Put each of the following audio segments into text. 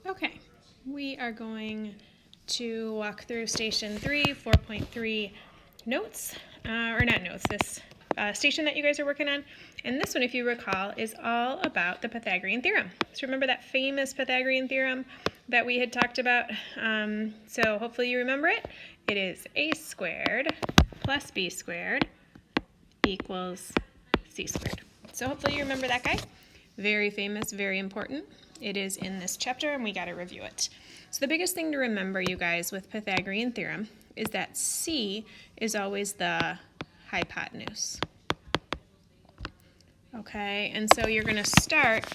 Okay, we are going to walk through Station 3, 4.3 notes, or not notes, this station that you guys are working on. And this one, if you recall, is all about the Pythagorean theorem. So remember that famous Pythagorean theorem that we had talked about? So hopefully you remember it. It is a squared plus b squared equals c squared. So hopefully you remember that guy. Very famous, very important. It is in this chapter and we got to review it. So the biggest thing to remember, you guys, with Pythagorean theorem is that c is always the hypotenuse. Okay, and so you're going to start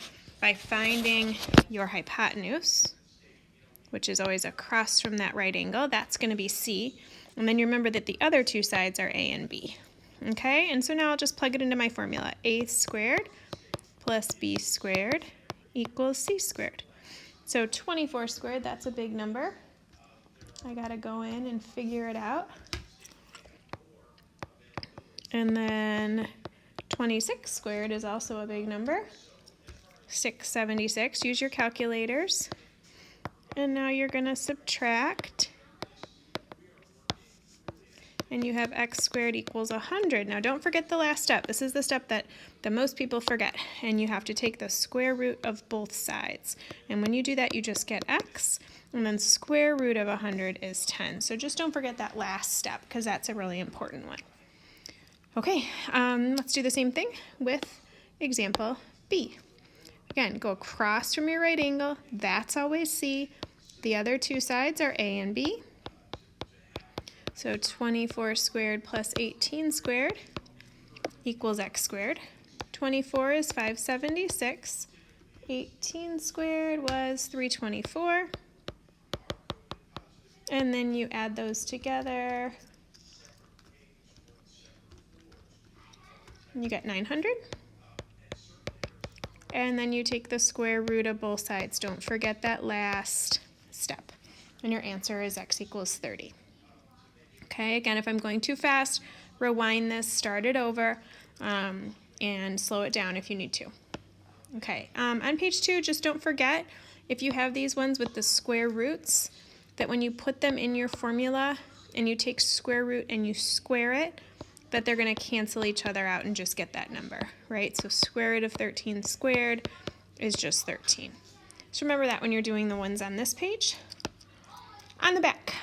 by finding your hypotenuse, which is always across from that right angle. That's going to be c. And then you remember that the other two sides are a and b. Okay, and so now I'll just plug it into my formula. A squared plus b squared equals c squared. So 24 squared, that's a big number. I gotta go in and figure it out. And then 26 squared is also a big number. 676, use your calculators. And now you're gonna subtract. And you have x squared equals 100. Now don't forget the last step. This is the step that most people forget. And you have to take the square root of both sides. And when you do that, you just get x. And then square root of 100 is 10. So just don't forget that last step because that's a really important one. Okay, let's do the same thing with example B. Again, go across from your right angle. That's always C. The other two sides are A and B. So 24 squared plus 18 squared equals x squared. 24 is 576. 18 squared was 324. And then you add those together. You get 900. And then you take the square root of both sides. Don't forget that last step. And your answer is x equals 30. Okay, again, if I'm going too fast, rewind this, start it over, and slow it down if you need to. Okay, on page 2, just don't forget, if you have these ones with the square roots, that when you put them in your formula and you take square root and you square it, that they're going to cancel each other out and just get that number, right? So square root of 13 squared is just 13. So remember that when you're doing the ones on this page. On the back,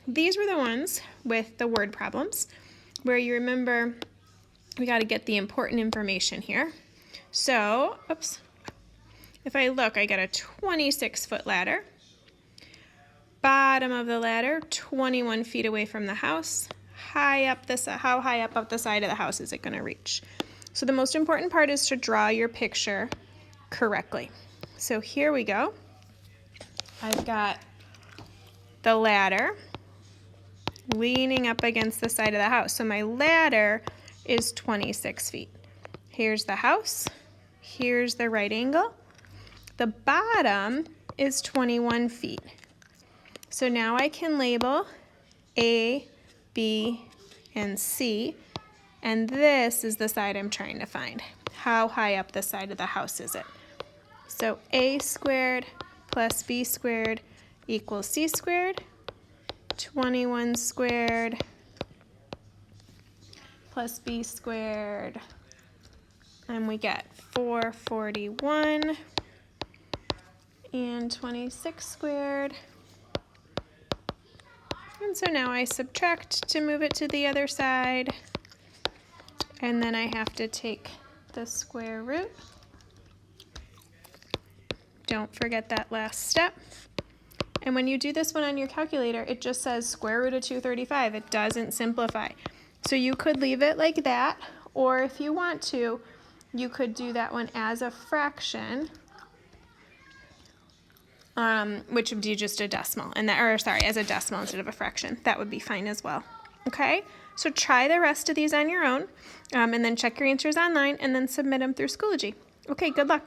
these were the ones with the word problems where you remember we got to get the important information here. So, oops, if I look, I got a 26-foot ladder. Bottom of the ladder, 21 feet away from the house. How high up the side of the house is it going to reach? So the most important part is to draw your picture correctly. So here we go. I've got the ladder leaning up against the side of the house. So my ladder is 26 feet. Here's the house. Here's the right angle. The bottom is 21 feet. So now I can label A, B, and C, and this is the side I'm trying to find. How high up the side of the house is it? So A squared plus B squared equals C squared. 21 squared plus B squared, and we get 441, and 26 squared. And so now I subtract to move it to the other side, and then I have to take the square root. Don't forget that last step. And when you do this one on your calculator, it just says square root of 235. It doesn't simplify. So you could leave it like that, or if you want to, you could do that one as a fraction, which would be just a decimal, and as a decimal instead of a fraction. That would be fine as well. Okay, so try the rest of these on your own, and then check your answers online, and then submit them through Schoology. Okay, good luck.